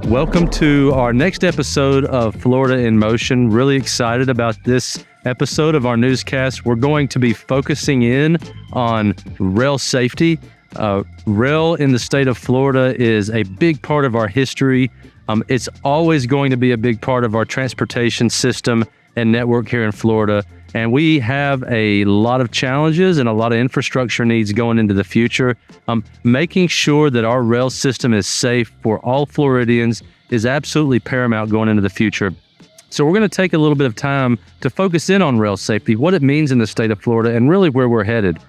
Welcome to our next episode of Florida in Motion. Really excited about this episode of our newscast. We're going to be focusing in on rail safety. Rail in the state of Florida is a big part of our history. It's always going to be a big part of our transportation system and network here in Florida. And we have a lot of challenges and a lot of infrastructure needs going into the future. Making sure that our rail system is safe for all Floridians is absolutely paramount going into the future. So we're going to take a little bit of time to focus in on rail safety, what it means in the state of Florida, and really where we're headed.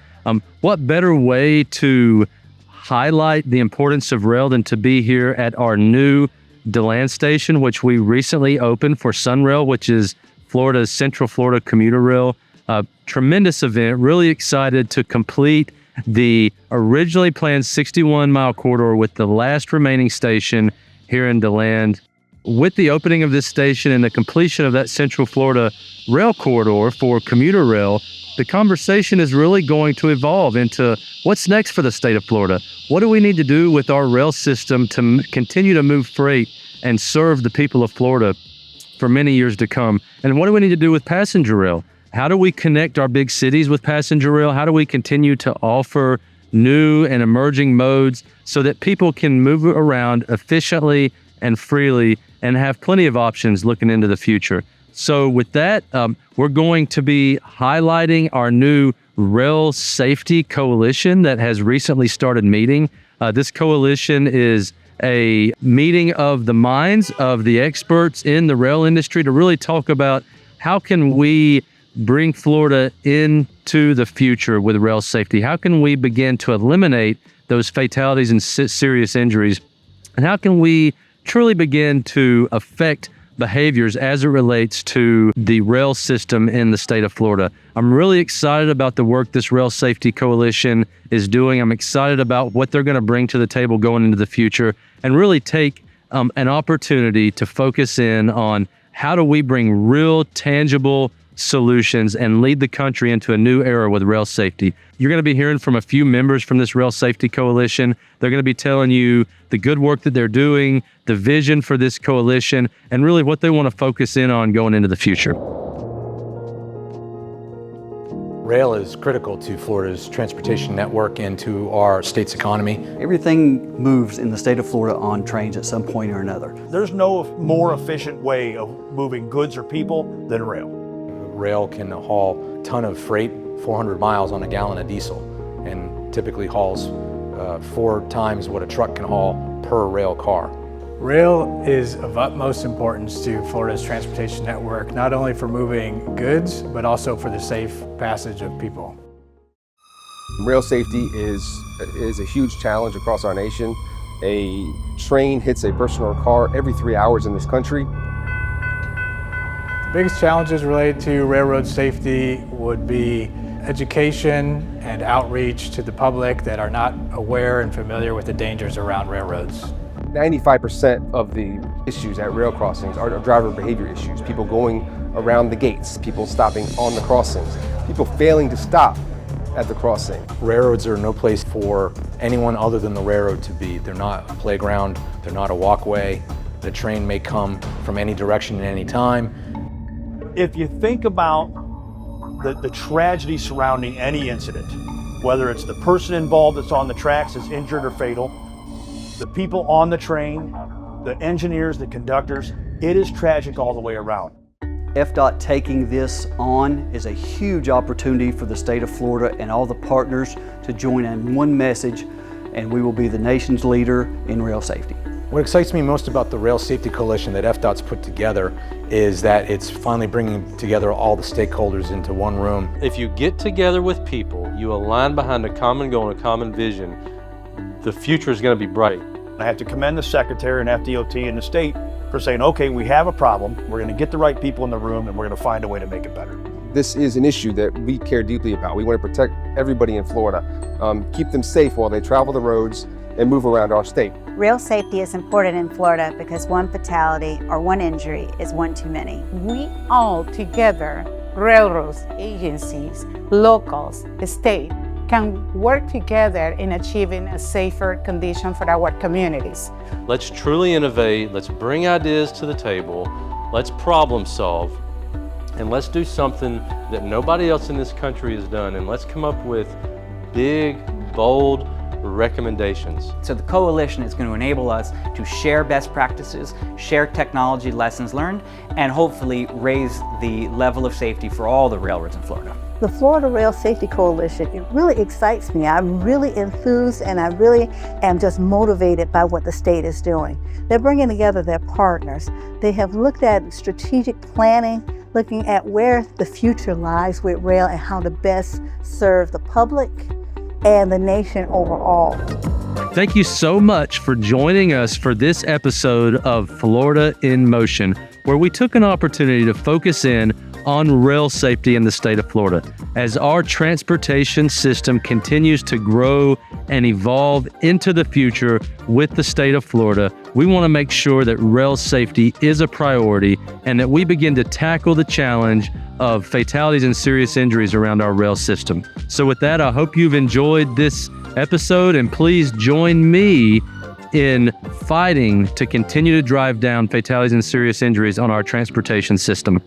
What better way to highlight the importance of rail than to be here at our new DeLand station, which we recently opened for SunRail, which is Florida's Central Florida commuter rail. Tremendous event. Really excited to complete the originally planned 61-mile corridor with the last remaining station here in DeLand. With the opening of this station and the completion of that Central Florida rail corridor for commuter rail, the conversation is really going to evolve into what's next for the state of Florida. What do we need to do with our rail system to continue to move freight and serve the people of Florida for many years to come? And what do we need to do with passenger rail? How do we connect our big cities with passenger rail? How do we continue to offer new and emerging modes so that people can move around efficiently and freely and have plenty of options looking into the future? So with that, we're going to be highlighting our new Rail Safety Coalition that has recently started meeting. This coalition is a meeting of the minds of the experts in the rail industry to really talk about how can we bring Florida into the future with rail safety? How can we begin to eliminate those fatalities and serious injuries? And how can we truly begin to affect behaviors as it relates to the rail system in the state of Florida? I'm really excited about the work this Rail Safety Coalition is doing. I'm excited about what they're going to bring to the table going into the future and really take an opportunity to focus in on how do we bring real, tangible solutions and lead the country into a new era with rail safety. You're going to be hearing from a few members from this Rail Safety Coalition. They're going to be telling you the good work that they're doing, the vision for this coalition, and really what they want to focus in on going into the future. Rail is critical to Florida's transportation network and to our state's economy. Everything moves in the state of Florida on trains at some point or another. There's no more efficient way of moving goods or people than rail. Rail can haul a ton of freight, 400 miles on a gallon of diesel, and typically hauls 4 times what a truck can haul per rail car. Rail is of utmost importance to Florida's transportation network, not only for moving goods, but also for the safe passage of people. Rail safety is a huge challenge across our nation. A train hits a person or a car every 3 hours in this country. The biggest challenges related to railroad safety would be education and outreach to the public that are not aware and familiar with the dangers around railroads. 95% of the issues at rail crossings are driver behavior issues. People going around the gates, people stopping on the crossings, people failing to stop at the crossing. Railroads are no place for anyone other than the railroad to be. They're not a playground, they're not a walkway. The train may come from any direction at any time. If you think about the tragedy surrounding any incident, whether it's the person involved that's on the tracks is injured or fatal, the people on the train, the engineers, the conductors, it is tragic all the way around. FDOT taking this on is a huge opportunity for the state of Florida and all the partners to join in one message, and we will be the nation's leader in rail safety. What excites me most about the Rail Safety Coalition that FDOT's put together is that it's finally bringing together all the stakeholders into one room. If you get together with people, you align behind a common goal and a common vision, the future is going to be bright. I have to commend the Secretary and FDOT and the state for saying, okay, we have a problem, we're going to get the right people in the room and we're going to find a way to make it better. This is an issue that we care deeply about. We want to protect everybody in Florida, keep them safe while they travel the roads and move around our state. Rail safety is important in Florida because one fatality or one injury is one too many. We all together, railroads, agencies, locals, the state, can work together in achieving a safer condition for our communities. Let's truly innovate, let's bring ideas to the table, let's problem solve, and let's do something that nobody else in this country has done, and let's come up with big, bold recommendations. So the coalition is going to enable us to share best practices, share technology lessons learned, and hopefully raise the level of safety for all the railroads in Florida. The Florida Rail Safety Coalition, it really excites me. I'm really enthused and I really am just motivated by what the state is doing. They're bringing together their partners. They have looked at strategic planning, looking at where the future lies with rail and how to best serve the public and the nation overall. Thank you so much for joining us for this episode of Florida in Motion, where we took an opportunity to focus in on rail safety in the state of Florida. As our transportation system continues to grow and evolve into the future with the state of Florida, we want to make sure that rail safety is a priority and that we begin to tackle the challenge of fatalities and serious injuries around our rail system. So with that, I hope you've enjoyed this episode, and please join me in fighting to continue to drive down fatalities and serious injuries on our transportation system.